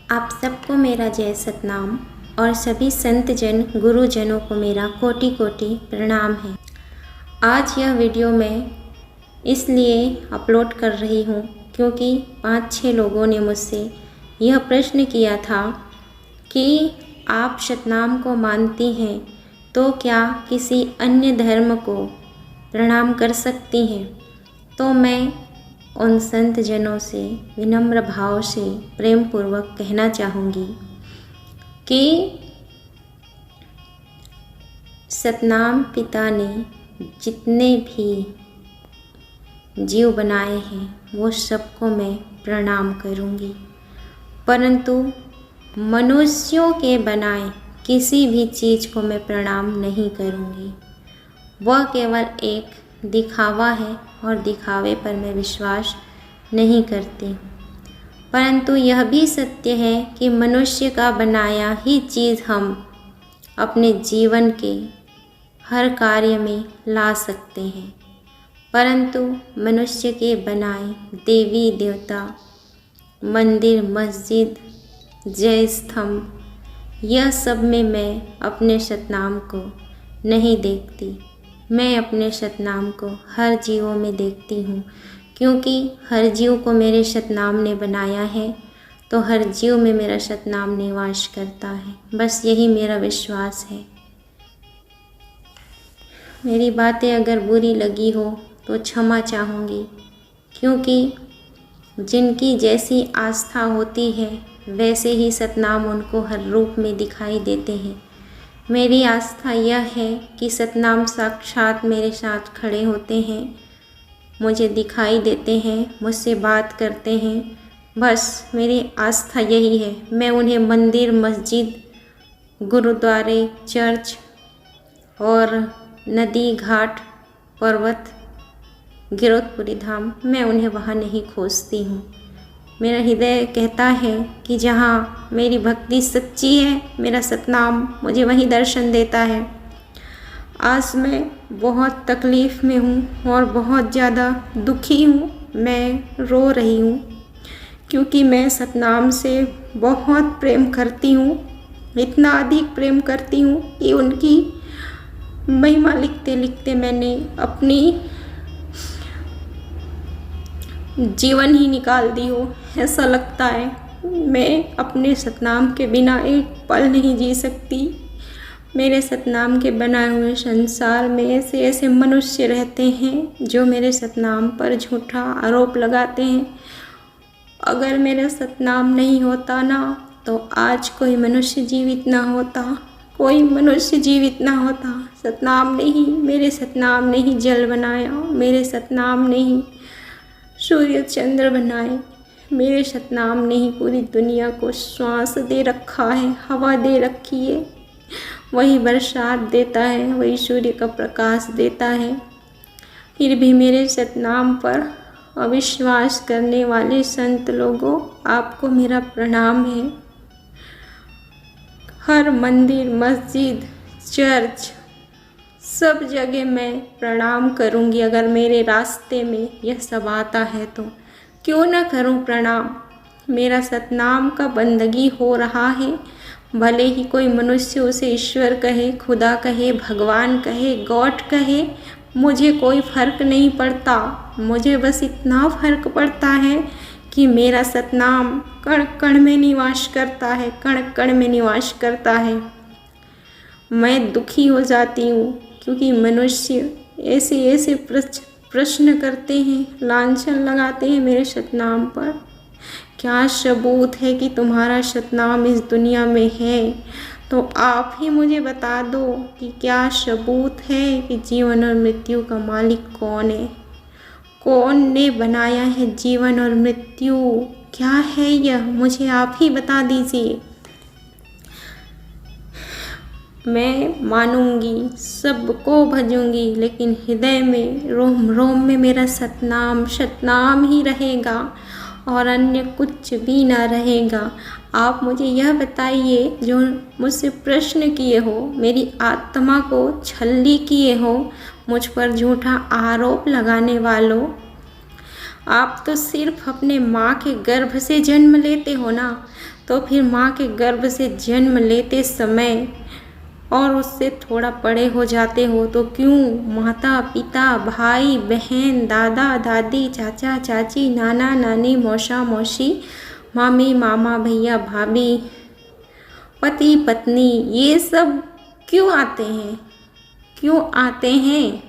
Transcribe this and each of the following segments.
आप सबको मेरा जय सतनाम और सभी संत जन गुरुजनों को मेरा कोटि कोटि प्रणाम है। आज यह वीडियो मैं इसलिए अपलोड कर रही हूँ क्योंकि 5-6 लोगों ने मुझसे यह प्रश्न किया था कि आप सतनाम को मानती हैं तो क्या किसी अन्य धर्म को प्रणाम कर सकती हैं। तो मैं उन संत जनों से विनम्र भाव से प्रेम पूर्वक कहना चाहूँगी कि सतनाम पिता ने जितने भी जीव बनाए हैं वो सबको मैं प्रणाम करूँगी, परंतु मनुष्यों के बनाए किसी भी चीज़ को मैं प्रणाम नहीं करूँगी। वह केवल एक दिखावा है और दिखावे पर मैं विश्वास नहीं करती। परंतु यह भी सत्य है कि मनुष्य का बनाया ही चीज़ हम अपने जीवन के हर कार्य में ला सकते हैं, परंतु मनुष्य के बनाए देवी देवता, मंदिर, मस्जिद, जय स्तंभ, यह सब में मैं अपने सतनाम को नहीं देखती। मैं अपने सतनाम को हर जीवों में देखती हूँ, क्योंकि हर जीव को मेरे सतनाम ने बनाया है, तो हर जीव में मेरा सतनाम निवास करता है। बस यही मेरा विश्वास है। मेरी बातें अगर बुरी लगी हो तो क्षमा चाहूँगी, क्योंकि जिनकी जैसी आस्था होती है वैसे ही सतनाम उनको हर रूप में दिखाई देते हैं। मेरी आस्था यह है कि सतनाम साक्षात मेरे साथ खड़े होते हैं, मुझे दिखाई देते हैं, मुझसे बात करते हैं। बस मेरी आस्था यही है। मैं उन्हें मंदिर, मस्जिद, गुरुद्वारे, चर्च और नदी, घाट, पर्वत, गिरौदपुरी धाम, मैं उन्हें वहाँ नहीं खोजती हूँ। मेरा हृदय कहता है कि जहाँ मेरी भक्ति सच्ची है, मेरा सतनाम मुझे वहीं दर्शन देता है। आज मैं बहुत तकलीफ़ में हूँ और बहुत ज़्यादा दुखी हूँ। मैं रो रही हूँ क्योंकि मैं सतनाम से बहुत प्रेम करती हूँ, इतना अधिक प्रेम करती हूँ कि उनकी महिमा लिखते लिखते मैंने अपनी जीवन ही निकाल दी हो। ऐसा लगता है मैं अपने सतनाम के बिना एक पल नहीं जी सकती। मेरे सतनाम के बनाए हुए संसार में ऐसे ऐसे मनुष्य रहते हैं जो मेरे सतनाम पर झूठा आरोप लगाते हैं। अगर मेरा सतनाम नहीं होता ना, तो आज कोई मनुष्य जीवित ना होता, कोई मनुष्य जीवित ना होता। सतनाम ने ही, मेरे सतनाम ने ही जल बनाया, मेरे सतनाम ने ही सूर्य चंद्र बनाए, मेरे सतनाम ने ही पूरी दुनिया को श्वास दे रखा है, हवा दे रखी है। वही बरसात देता है, वही सूर्य का प्रकाश देता है। फिर भी मेरे सतनाम पर अविश्वास करने वाले संत लोगों, आपको मेरा प्रणाम है। हर मंदिर, मस्जिद, चर्च, सब जगह मैं प्रणाम करूंगी। अगर मेरे रास्ते में यह सब आता है तो क्यों ना करूं प्रणाम। मेरा सतनाम का बंदगी हो रहा है, भले ही कोई मनुष्य उसे ईश्वर कहे, खुदा कहे, भगवान कहे, गॉड कहे, मुझे कोई फ़र्क नहीं पड़ता। मुझे बस इतना फ़र्क पड़ता है कि मेरा सतनाम कण कण में निवास करता है, कण कण में निवास करता है। मैं दुखी हो जाती हूँ क्योंकि मनुष्य ऐसे ऐसे प्रश्न करते हैं, लांछन लगाते हैं मेरे सतनाम पर। क्या सबूत है कि तुम्हारा सतनाम इस दुनिया में है? तो आप ही मुझे बता दो कि क्या सबूत है कि जीवन और मृत्यु का मालिक कौन है? कौन ने बनाया है जीवन और मृत्यु? क्या है यह? मुझे आप ही बता दीजिए। मैं मानूंगी, सबको भजूंगी, लेकिन हृदय में, रोम रोम में मेरा सतनाम सतनाम ही रहेगा और अन्य कुछ भी ना रहेगा। आप मुझे यह बताइए, जो मुझसे प्रश्न किए हो, मेरी आत्मा को छल्ली किए हो, मुझ पर झूठा आरोप लगाने वालों, आप तो सिर्फ अपने माँ के गर्भ से जन्म लेते हो ना, तो फिर माँ के गर्भ से जन्म लेते समय और उससे थोड़ा बड़े हो जाते हो तो क्यों माता पिता भाई बहन दादा दादी चाचा चाची नाना नानी मौसा मौसी मामी मामा भैया भाभी पति पत्नी ये सब क्यों आते हैं, क्यों आते हैं,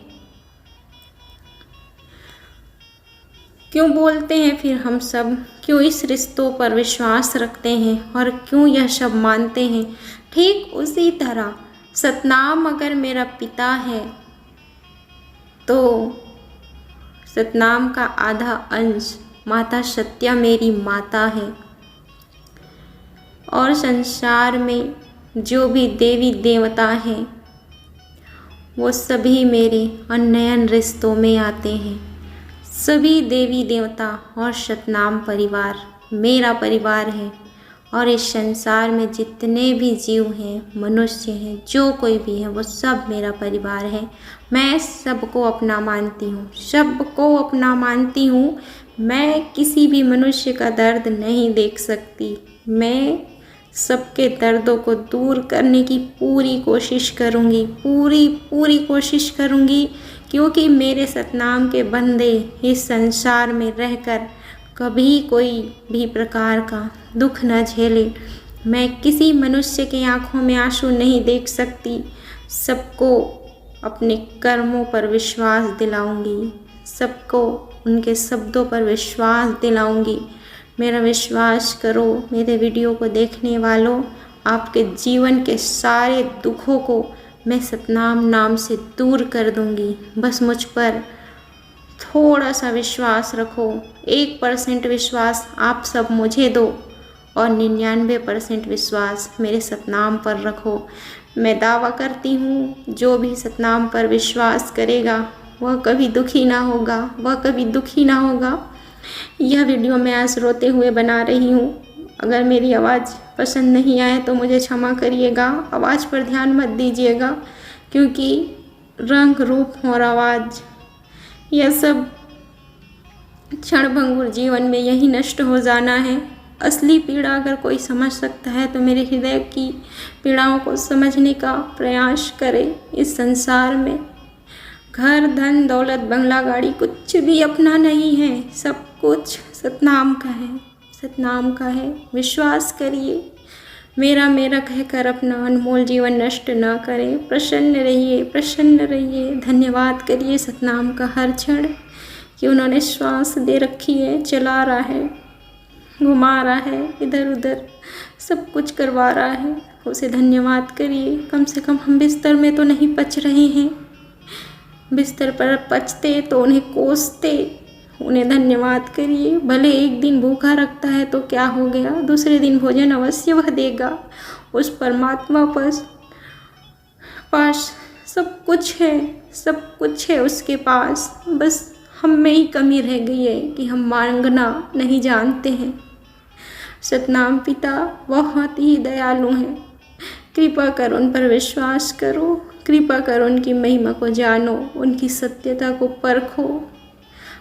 क्यों बोलते हैं फिर हम सब, क्यों इस रिश्तों पर विश्वास रखते हैं और क्यों यह सब मानते हैं। ठीक उसी तरह सतनाम अगर मेरा पिता है तो सतनाम का आधा अंश माता सत्या मेरी माता है। और संसार में जो भी देवी देवता हैं वो सभी मेरे उन्नयन रिश्तों में आते हैं। सभी देवी देवता और सतनाम परिवार मेरा परिवार है। और इस संसार में जितने भी जीव हैं, मनुष्य हैं, जो कोई भी है वो सब मेरा परिवार है। मैं सबको अपना मानती हूँ, सबको अपना मानती हूँ। मैं किसी भी मनुष्य का दर्द नहीं देख सकती। मैं सबके दर्दों को दूर करने की पूरी कोशिश करूँगी, पूरी कोशिश करूँगी, क्योंकि मेरे सतनाम के बंदे इस संसार में रहकर कभी कोई भी प्रकार का दुख न झेले। मैं किसी मनुष्य के आँखों में आंसू नहीं देख सकती। सबको अपने कर्मों पर विश्वास दिलाऊंगी, सबको उनके शब्दों पर विश्वास दिलाऊंगी। मेरा विश्वास करो मेरे वीडियो को देखने वालों, आपके जीवन के सारे दुखों को मैं सतनाम नाम से दूर कर दूंगी। बस मुझ पर थोड़ा सा विश्वास रखो। 1% विश्वास आप सब मुझे दो और 99% विश्वास मेरे सतनाम पर रखो। मैं दावा करती हूँ जो भी सतनाम पर विश्वास करेगा वह कभी दुखी ना होगा, वह कभी दुखी ना होगा। यह वीडियो मैं आज रोते हुए बना रही हूँ। अगर मेरी आवाज़ पसंद नहीं आए तो मुझे क्षमा करिएगा। आवाज़ पर ध्यान मत दीजिएगा, क्योंकि रंग रूप और आवाज़ यह सब क्षणभंगुर जीवन में यही नष्ट हो जाना है। असली पीड़ा अगर कोई समझ सकता है तो मेरे हृदय की पीड़ाओं को समझने का प्रयास करे। इस संसार में घर धन दौलत बंगला गाड़ी कुछ भी अपना नहीं है, सब कुछ सतनाम का है, सतनाम का है। विश्वास करिए, मेरा मेरा कहकर अपना अनमोल जीवन नष्ट न करें। प्रसन्न रहिए, प्रसन्न रहिए। धन्यवाद करिए सतनाम का हर क्षण कि उन्होंने श्वास दे रखी है, चला रहा है, घुमा रहा है, इधर उधर सब कुछ करवा रहा है। उसे धन्यवाद करिए। कम से कम हम बिस्तर में तो नहीं पच रहे हैं। बिस्तर पर पचते तो उन्हें कोसते। उन्हें धन्यवाद करिए। भले एक दिन भूखा रखता है तो क्या हो गया, दूसरे दिन भोजन अवश्य वह देगा। उस परमात्मा पास सब कुछ है, सब कुछ है उसके पास। बस हम में ही कमी रह गई है कि हम मांगना नहीं जानते हैं। सतनाम पिता बहुत ही दयालु हैं। कृपा कर उन पर विश्वास करो, कृपा कर उनकी महिमा को जानो, उनकी सत्यता को परखो।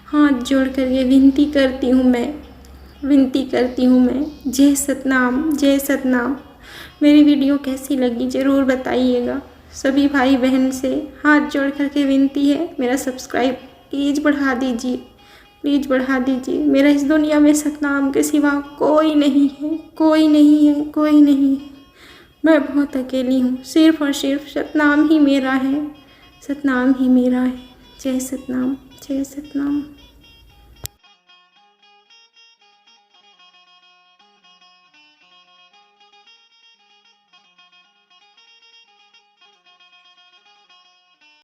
हाथ जोड़ कर ये विनती करती हूँ मैं। जय सतनाम, जय सतनाम। मेरी वीडियो कैसी लगी ज़रूर बताइएगा। सभी भाई बहन से हाथ जोड़ कर के विनती है, मेरा सब्सक्राइब प्लीज़ बढ़ा दीजिए, प्लीज़ बढ़ा दीजिए। मेरा इस दुनिया में सतनाम के सिवा कोई नहीं है, कोई नहीं है, कोई नहीं है। मैं बहुत अकेली हूँ। सिर्फ और सिर्फ सतनाम ही मेरा है, सतनाम ही मेरा है। जय सतनाम, जय सतनाम।